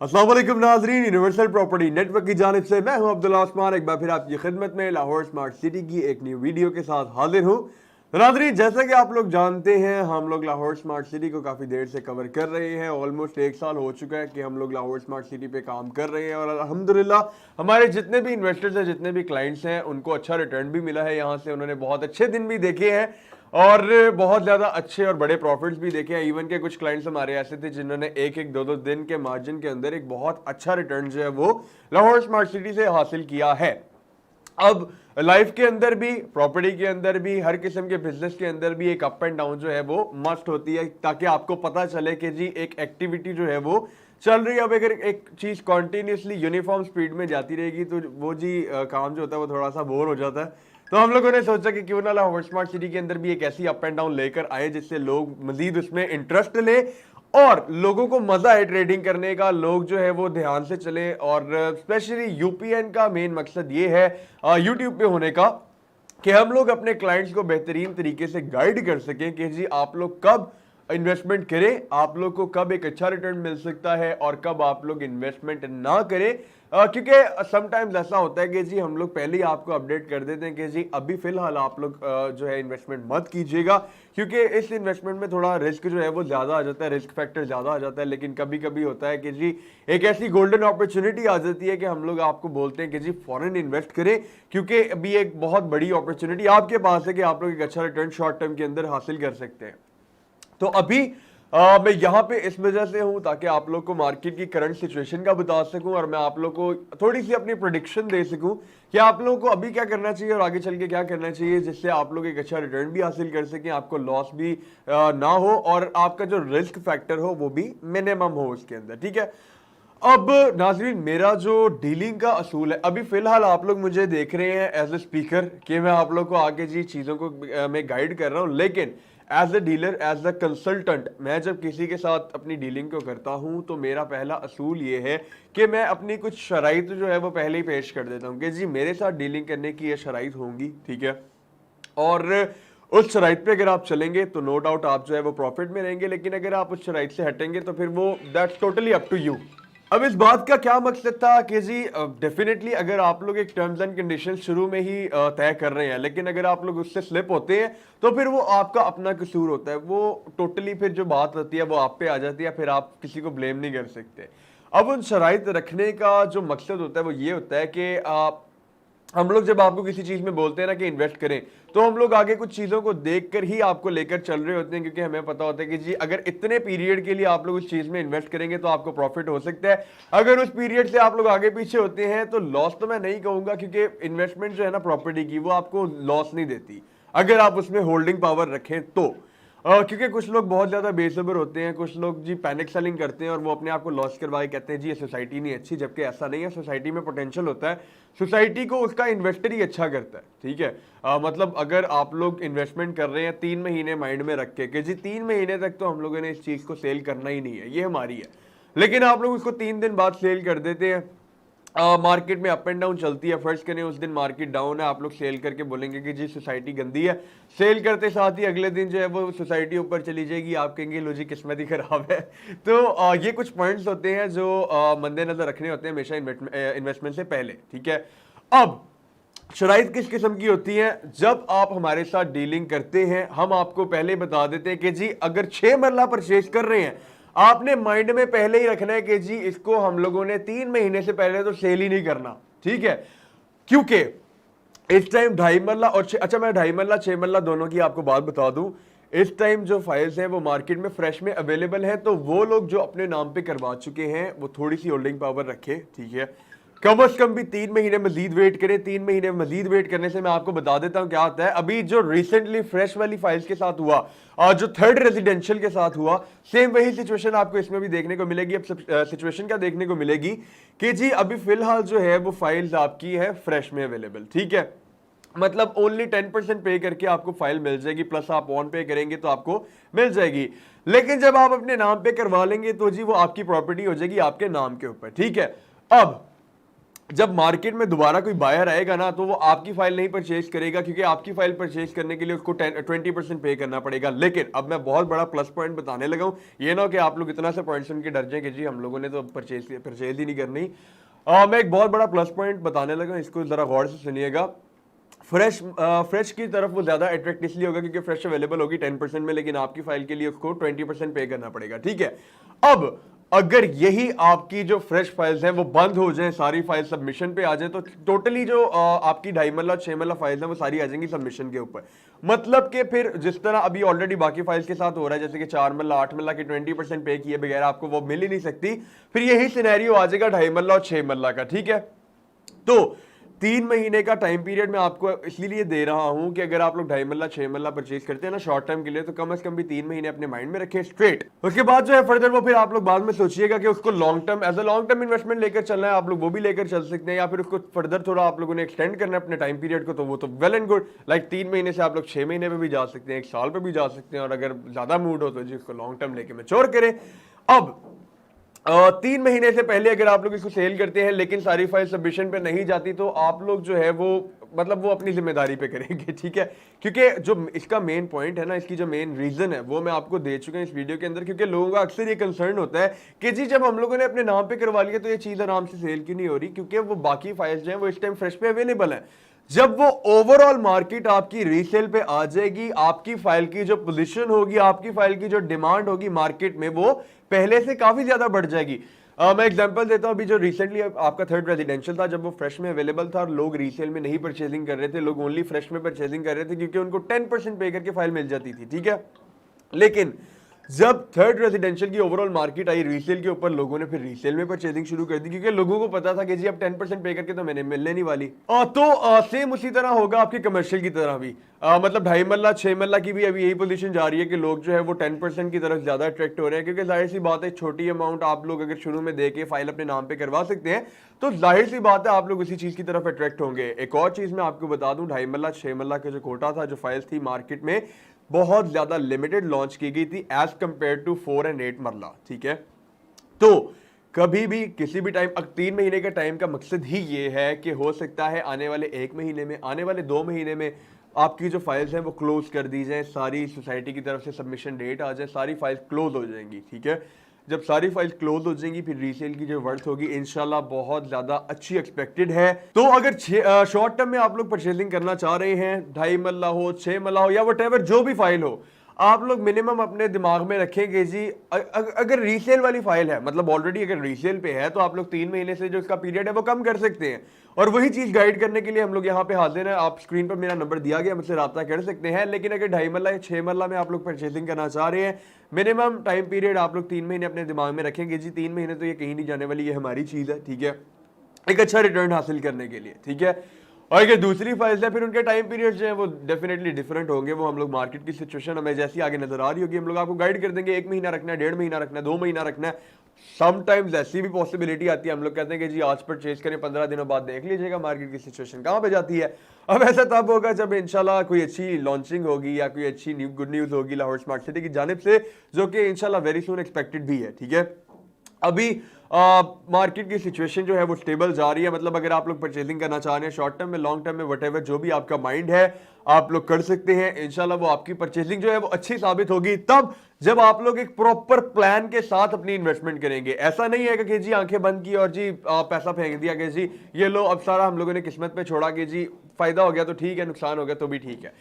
अस्सलाम वालेकुम नाजरीन, यूनिवर्सल प्रॉपर्टी नेटवर्क की जानिब से मैं हूं अब्दुल्ला उस्मान, एक बार फिर आपकी खिदमत में लाहौर स्मार्ट सिटी की एक न्यू वीडियो के साथ हाजिर हूं। तो नाजरीन, जैसा कि आप लोग जानते हैं, हम लोग लाहौर स्मार्ट सिटी को काफ़ी देर से कवर कर रहे हैं। ऑलमोस्ट 1 साल हो चुका है कि हम लोग लाहौर स्मार्ट सिटी पे काम कर रहे हैं और अल्हम्दुलिल्लाह हमारे जितने भी इन्वेस्टर्स हैं, जितने भी क्लाइंट्स हैं, उनको अच्छा रिटर्न भी मिला है। यहाँ से उन्होंने बहुत अच्छे दिन भी देखे हैं और बहुत ज़्यादा अच्छे और बड़े प्रॉफिट्स भी देखे हैं। इवन के कुछ क्लाइंट्स हमारे ऐसे थे जिन्होंने एक एक दो दो दिन के मार्जिन के अंदर एक बहुत अच्छा रिटर्न जो है वो लाहौर स्मार्ट सिटी से हासिल किया है। अब लाइफ के अंदर भी, प्रॉपर्टी के अंदर भी, हर किस्म के बिजनेस के अंदर भी एक अप एंड डाउन जो है वो मस्ट होती है, ताकि आपको पता चले कि जी एक एक्टिविटी जो है वो चल रही है। अब अगर एक चीज कॉन्टिन्यूसली यूनिफॉर्म स्पीड में जाती रहेगी तो वो जी काम जो होता है वो थोड़ा सा बोर हो जाता है। तो हम लोगों ने सोचा कि क्यों ना लाहौर स्मार्ट सिटी के अंदर भी एक ऐसी अप एंड डाउन लेकर आए जिससे लोग मजीद उसमें इंटरेस्ट ले और लोगों को मजा है ट्रेडिंग करने का, लोग जो है वो ध्यान से चले। और स्पेशली यूपीएन का मेन मकसद ये है यूट्यूब पे होने का कि हम लोग अपने क्लाइंट्स को बेहतरीन तरीके से गाइड कर सकें कि जी आप लोग कब इन्वेस्टमेंट करें, आप लोग को कब एक अच्छा रिटर्न मिल सकता है और कब आप लोग इन्वेस्टमेंट ना करें। क्योंकि समटाइम्स ऐसा होता है कि जी हम लोग पहले ही आपको अपडेट कर देते हैं कि जी अभी फिलहाल आप लोग जो है इन्वेस्टमेंट मत कीजिएगा, क्योंकि इस इन्वेस्टमेंट में थोड़ा रिस्क जो है वो ज़्यादा आ जाता है, रिस्क फैक्टर ज़्यादा आ जाता है। लेकिन कभी कभी होता है कि जी एक ऐसी गोल्डन अपॉर्चुनिटी आ जाती है कि हम लोग आपको बोलते हैं कि जी फॉरेन इन्वेस्ट करें, क्योंकि अभी एक बहुत बड़ी अपॉर्चुनिटी आपके पास है कि आप लोग एक अच्छा रिटर्न शॉर्ट टर्म के अंदर हासिल कर सकते हैं। तो अभी मैं यहाँ पे इस वजह से हूँ ताकि आप लोग को मार्केट की करंट सिचुएशन का बता सकूं और मैं आप लोग को थोड़ी सी अपनी प्रेडिक्शन दे सकूं कि आप लोगों को अभी क्या करना चाहिए और आगे चल के क्या करना चाहिए, जिससे आप लोग एक अच्छा रिटर्न भी हासिल कर सकें, आपको लॉस भी ना हो और आपका जो रिस्क फैक्टर हो वो भी मिनिमम हो उसके अंदर। ठीक है। अब नाजरीन, मेरा जो डीलिंग का असूल है, अभी फिलहाल आप लोग मुझे देख रहे हैं एज ए स्पीकर कि मैं आप लोग को आगे जी चीज़ों को मैं गाइड कर रहा हूँ, लेकिन as a dealer, as a consultant, मैं जब किसी के साथ अपनी डीलिंग को करता हूं तो मेरा पहला असूल ये है कि मैं अपनी कुछ शराइत जो है वो पहले ही पेश कर देता हूं कि जी मेरे साथ डीलिंग करने की ये शराइत होंगी। ठीक है। और उस शराइत पे अगर आप चलेंगे तो नो डाउट आप जो है वो प्रॉफिट में रहेंगे, लेकिन अगर आप उस शराइत से हटेंगे तो फिर वो that's totally up to you. अब इस बात का क्या मकसद था कि जी डेफिनेटली अगर आप लोग एक टर्म्स एंड कंडीशन शुरू में ही तय कर रहे हैं, लेकिन अगर आप लोग उससे स्लिप होते हैं तो फिर वो आपका अपना कसूर होता है, वो टोटली फिर जो बात होती है वो आप पे आ जाती है, फिर आप किसी को ब्लेम नहीं कर सकते। अब उन शराइत रखने का जो मकसद होता है वो ये होता है कि आप हम लोग जब आपको किसी चीज में बोलते हैं ना कि इन्वेस्ट करें, तो हम लोग आगे कुछ चीजों को देखकर ही आपको लेकर चल रहे होते हैं, क्योंकि हमें पता होता है कि जी अगर इतने पीरियड के लिए आप लोग उस चीज में इन्वेस्ट करेंगे तो आपको प्रॉफिट हो सकता है। अगर उस पीरियड से आप लोग आगे पीछे होते हैं तो लॉस तो मैं नहीं कहूंगा, क्योंकि इन्वेस्टमेंट जो है ना प्रॉपर्टी की, वो आपको लॉस नहीं देती अगर आप उसमें होल्डिंग पावर रखें तो। क्योंकि कुछ लोग बहुत ज्यादा बेसब्र होते हैं, कुछ लोग जी पैनिक सेलिंग करते हैं और वो अपने आप को लॉस करवा के कहते हैं जी ये सोसाइटी नहीं अच्छी, जबकि ऐसा नहीं है। सोसाइटी में पोटेंशियल होता है, सोसाइटी को उसका इन्वेस्टर ही अच्छा करता है। ठीक है। मतलब अगर आप लोग इन्वेस्टमेंट कर रहे हैं 3 महीने माइंड में रख के कि जी 3 महीने तक तो हम लोगों ने इस चीज को सेल करना ही नहीं है, ये हमारी है, लेकिन आप लोग उसको 3 दिन बाद सेल कर देते हैं। मार्केट में अप एंड डाउन चलती है, फर्स्ट करें उस दिन मार्केट डाउन है, आप लोग सेल करके बोलेंगे कि जी सोसाइटी गंदी है, सेल करते साथ ही अगले दिन जो है वो सोसाइटी ऊपर चली जाएगी, आप कहेंगे लो जी किस्मत ही खराब है। तो ये कुछ पॉइंट्स होते हैं जो मद्देनजर रखने होते हैं हमेशा इन्वेस्टमेंट से पहले। ठीक है। अब शराइत किस किस्म की होती है, जब आप हमारे साथ डीलिंग करते हैं हम आपको पहले बता देते हैं कि जी अगर 6 मरला परचेज कर रहे हैं, आपने माइंड में पहले ही रखना है कि जी इसको हम लोगों ने 3 महीने से पहले तो सेल ही नहीं करना। ठीक है। क्योंकि इस टाइम 2.5 मरला और अच्छा मैं 2.5 मरला 6 मरला दोनों की आपको बात बता दूं, इस टाइम जो फाइल्स हैं वो मार्केट में फ्रेश में अवेलेबल हैं, तो वो लोग जो अपने नाम पे करवा चुके हैं वो थोड़ी सी होल्डिंग पावर रखें। ठीक है। कम से कम भी 3 महीने मजीद वेट करें। 3 महीने मजीद वेट करने से मैं आपको बता देता हूं क्या होता है। अभी जो रिसेंटली फ्रेश वाली फाइल्स के साथ हुआ और जो थर्ड रेजिडेंशियल के साथ हुआ, सेम वही सिचुएशन आपको इसमें भी देखने को मिलेगी। अब सिचुएशन क्या देखने को मिलेगी कि जी अभी फिलहाल जो है वो फाइल्स आपकी है फ्रेश में अवेलेबल। ठीक है। मतलब ओनली 10% पे करके आपको फाइल मिल जाएगी, प्लस आप ऑन पे करेंगे तो आपको मिल जाएगी। लेकिन जब आप अपने नाम पे करवा लेंगे तो जी वो आपकी प्रॉपर्टी हो जाएगी आपके नाम के ऊपर। ठीक है। अब जब मार्केट में दोबारा कोई बायर आएगा ना, तो वो आपकी फाइल नहीं परचेज करेगा, क्योंकि आपकी फाइल परचेज करने के लिए उसको 20% पे करना पड़ेगा। लेकिन अब मैं बहुत बड़ा प्लस पॉइंट बताने लगा हूं, ये ना हो कि आप लोग इतना से पॉइंट सुन के डर जाए कि जी हम लोगों ने तो परचेज ही नहीं करनी। मैं एक बहुत बड़ा प्लस पॉइंट बताने लगा, इसको जरा गौर से सुनिएगा। फ्रेश की तरफ वो ज्यादा अट्रैक्ट इसलिए होगा क्योंकि फ्रेश अवेलेबल होगी 10% में, लेकिन आपकी फाइल के लिए उसको 20% पे करना पड़ेगा, ठीक है। अब अगर यही आपकी जो फ्रेश फाइल्स हैं वो बंद हो जाएं, सारी फाइल सबमिशन पे आ जाएं, तो टोटली जो आपकी 2.5 मरला 6 मरला फाइल्स हैं वो सारी आ जाएंगी सबमिशन के ऊपर। मतलब कि फिर जिस तरह अभी ऑलरेडी बाकी फाइल्स के साथ हो रहा है, जैसे कि 4 मरला 8 मरला की 20% पे किए बगैर आपको वो मिल ही नहीं सकती, फिर यही सिनेरियो आ जाएगा 2.5 मरला और 6 मरला का, ठीक है। तो 3 महीने का टाइम पीरियड मैं आपको इसलिए दे रहा हूं कि अगर आप लोग 2.5 मरला 6 मरला परचेज करते हैं ना शॉर्ट टर्म के लिए, तो कम से कम भी 3 महीने अपने माइंड में रखें स्ट्रेट। उसके बाद जो है फर्दर वो फिर आप लोग बाद में सोचिएगा कि उसको long term as a long term investment लेकर चलना है, आप लोग वो भी लेकर चल सकते हैं, या फिर उसको फर्दर थोड़ा आप लोगों ने एक्सटेंड करना है अपने टाइम पीरियड को, तो वो तो वेल एंड गुड। लाइक 3 महीने से आप लोग 6 महीने में भी जा सकते हैं, 1 साल पे भी जा सकते हैं, और अगर ज्यादा मूड हो तो जी उसको लॉन्ग टर्म लेके मैच्योर करें। अब 3 महीने से पहले अगर आप लोग इसको सेल करते हैं लेकिन सारी फाइल सबमिशन पे नहीं जाती, तो आप लोग जो है वो मतलब वो अपनी जिम्मेदारी पे करेंगे, ठीक है। क्योंकि जो इसका मेन पॉइंट है ना, इसकी जो मेन रीजन है वो मैं आपको दे चुका हूं इस वीडियो के अंदर, क्योंकि लोगों का अक्सर ये कंसर्न होता है कि जी जब हम लोगों ने अपने नाम पे करवा लिया तो ये चीज आराम से सेल क्यों नहीं हो रही, क्योंकि वो बाकी फाइल्स जो है वो इस टाइम फ्रेश पे अवेलेबल है। जब वो ओवरऑल मार्केट आपकी रीसेल पे आ जाएगी, आपकी फाइल की जो पोजीशन होगी, आपकी फाइल की जो डिमांड होगी मार्केट में, वो पहले से काफी ज्यादा बढ़ जाएगी। मैं एग्जांपल देता हूं, अभी जो रिसेंटली आपका थर्ड रेजिडेंशियल था, जब वो फ्रेश में अवेलेबल था और लोग रीसेल में नहीं परचेजिंग कर रहे थे, लोग ओनली फ्रेश में परचेजिंग कर रहे थे क्योंकि उनको 10% पे करके फाइल मिल जाती थी, ठीक है। लेकिन जब थर्ड रेजिडेंशियल की ओवरऑल मार्केट आई रीसेल के ऊपर, लोगों ने फिर रीसेल में परचेजिंग शुरू कर दी, क्योंकि लोगों को पता था कि जी अब 10% पे करके तो मैंने मिलने नहीं वाली। तो सेम उसी तरह होगा आपके कमर्शियल की तरह भी। मतलब 2.5 मरला 6 मरला की भी अभी यही पोजीशन जा रही है कि लोग जो है वो 10% की तरफ ज्यादा अट्रैक्ट हो रहे हैं, क्योंकि जाहिर सी बात है छोटी अमाउंट आप लोग अगर शुरू में देके फाइल अपने नाम पे करवा सकते हैं, तो जाहिर सी बात है आप लोग उसी चीज की तरफ अट्रैक्ट होंगे। एक और चीज मैं आपको बता दूं, 2.5 मरला 6 मरला का जो कोटा था, जो फाइल्स थी मार्केट में बहुत ज्यादा लिमिटेड लॉन्च की गई थी एज कंपेयर टू 4 और 8 मरला, ठीक है। तो कभी भी किसी भी टाइम, 3 महीने का टाइम का मकसद ही ये है कि हो सकता है आने वाले 1 महीने में, आने वाले 2 महीने में आपकी जो फाइल्स हैं वो क्लोज कर दी जाए, सारी सोसाइटी की तरफ से सबमिशन डेट आ जाए, सारी फाइल्स क्लोज हो जाएंगी, ठीक है। जब सारी फाइल क्लोज हो जाएंगी, फिर रीसेल की जो वर्थ होगी इंशाल्लाह बहुत ज्यादा अच्छी एक्सपेक्टेड है। तो अगर शॉर्ट टर्म में आप लोग परचेजिंग करना चाह रहे हैं, 2.5 मरला हो 6 मरला हो या वट जो भी फाइल हो, आप लोग मिनिमम अपने दिमाग में रखेंगे जी अगर रीसेल वाली फाइल है, मतलब ऑलरेडी अगर रीसेल पे है, तो आप लोग 3 महीने से जो इसका पीरियड है वो कम कर सकते हैं। और वही चीज गाइड करने के लिए हम लोग यहाँ पे हाजिर हैं। आप स्क्रीन पर मेरा नंबर दिया गया, मुझसे रब्ता कर सकते हैं। लेकिन अगर 2.5 मरला या 6 मरला में आप लोग परचेजिंग करना चाह रहे हैं, मिनिमम टाइम पीरियड आप लोग 3 महीने अपने दिमाग में रखेंगे जी। 3 महीने तो ये कहीं नहीं जाने वाली, ये हमारी चीज है, ठीक है, एक अच्छा रिटर्न हासिल करने के लिए, ठीक है। और अगर दूसरी फाइल्स है, फिर उनके टाइम पीरियड जो है वो डेफिनेटली डिफरेंट होंगे। वो हम लोग मार्केट की सिचुएशन हमें जैसी आगे नजर आ रही होगी, हम लोग आपको गाइड कर देंगे। 1 महीना रखना है, 1.5 महीना रखना है, 2 महीना रखना है। समटाइम्स ऐसी भी पॉसिबिलिटी आती है, हम लोग कहते हैं कि जी आज परचेज करें, 15 दिनों बाद देख लीजिएगा मार्केट की सिचुएशन कहाँ पे जाती है। अब ऐसा तब होगा जब इंशाल्लाह कोई अच्छी लॉन्चिंग होगी या कोई अच्छी गुड न्यूज होगी लाहौर स्मार्ट सिटी की जानिब से, जो कि इंशाल्लाह वेरी सून एक्सपेक्टेड भी है, ठीक है। अभी मार्केट की सिचुएशन जो है वो स्टेबल जा रही है। मतलब अगर आप लोग परचेजिंग करना चाह रहे हैं शॉर्ट टर्म में, लॉन्ग टर्म में, वटेवर जो भी आपका माइंड है आप लोग कर सकते हैं। इंशाल्लाह वो आपकी परचेजिंग जो है वो अच्छी साबित होगी तब जब आप लोग एक प्रॉपर प्लान के साथ अपनी इन्वेस्टमेंट करेंगे। ऐसा नहीं है कि जी आंखें बंद की और जी पैसा फेंक दिया कि जी ये लो अब सारा हम लोगों ने किस्मत पे छोड़ा कि जी फायदा हो गया तो ठीक है, नुकसान हो गया तो भी ठीक है।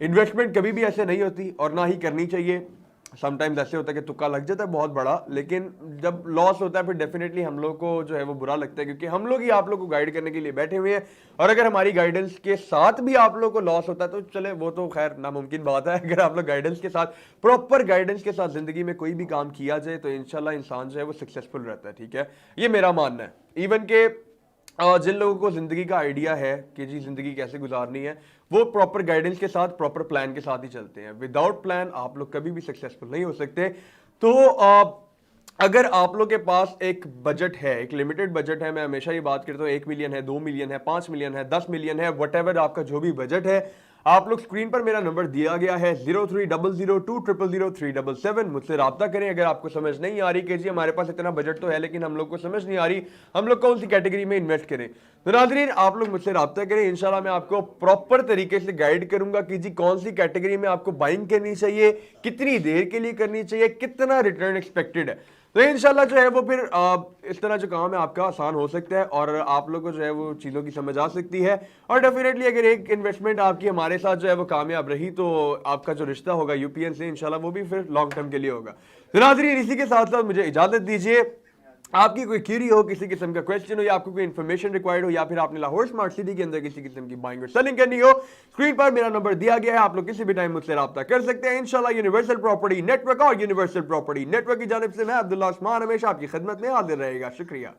इन्वेस्टमेंट कभी भी ऐसे नहीं होती और ना ही करनी चाहिए। समटाइम्स ऐसे होता है कि तुक्का लग जाता है बहुत बड़ा, लेकिन जब लॉस होता है फिर डेफिनेटली हम लोग को जो है वो बुरा लगता है, क्योंकि हम लोग ही आप लोग को गाइड करने के लिए बैठे हुए हैं। और अगर हमारी गाइडेंस के साथ भी आप लोग को लॉस होता है तो चले, वो तो खैर नामुमकिन बात है। अगर आप लोग गाइडेंस के साथ, प्रॉपर गाइडेंस के साथ जिंदगी में कोई भी काम किया जाए तो इंशाल्लाह इंसान जो है वो सक्सेसफुल रहता है, ठीक है। ये मेरा मानना है। इवन के जिन लोगों को जिंदगी का आइडिया है कि जी जिंदगी कैसे गुजारनी है, वो प्रॉपर गाइडेंस के साथ, प्रॉपर प्लान के साथ ही चलते हैं। विदाउट प्लान आप लोग कभी भी सक्सेसफुल नहीं हो सकते। तो अगर आप लोग के पास एक बजट है, एक लिमिटेड बजट है, मैं हमेशा ये बात करता हूँ 1 मिलियन है, 2 मिलियन है, 5 मिलियन है, 10 मिलियन है, वट आपका जो भी बजट है, आप लोग स्क्रीन पर मेरा नंबर दिया गया है 0300200377, मुझसे राब्ता करें। अगर आपको समझ नहीं आ रही कि जी हमारे पास इतना बजट तो है लेकिन हम लोग को समझ नहीं आ रही हम लोग कौन सी कैटेगरी में इन्वेस्ट करें, तो नाज़रीन आप लोग मुझसे राब्ता करें। इंशाल्लाह मैं आपको प्रॉपर तरीके से गाइड करूंगा कि जी कौन सी कैटेगरी में आपको बाइंग करनी चाहिए, कितनी देर के लिए करनी चाहिए, कितना रिटर्न एक्सपेक्टेड है। तो इंशाल्लाह जो है वो फिर इस तरह जो काम है आपका आसान हो सकता है और आप लोगों को जो है वो चीज़ों की समझ आ सकती है। और डेफिनेटली अगर एक इन्वेस्टमेंट आपकी हमारे साथ जो है वो कामयाब रही तो आपका जो रिश्ता होगा यूपीएन से इंशाल्लाह वो भी फिर लॉन्ग टर्म के लिए होगा। तो नाज़रीन इसी के साथ साथ मुझे इजाज़त दीजिए। आपकी कोई क्यूरी हो, किसी किस्म का क्वेश्चन हो या आपको कोई इन्फॉर्मेशन रिक्वायर्ड हो या फिर आपने लाहौर स्मार्ट सिटी के अंदर किसी किस्म की बाइंग और सेलिंग करनी हो, स्क्रीन पर मेरा नंबर दिया गया है, आप लोग किसी भी टाइम मुझसे राब्ता कर सकते हैं। इंशाल्लाह यूनिवर्सल प्रॉपर्टी नेटवर्क और यूनिवर्सल प्रॉपर्टी नेटवर्क की जानिब से मैं अब्दुल्ला उस्मान हमेशा आपकी खिदमत में हाजिर रहेगा। शुक्रिया।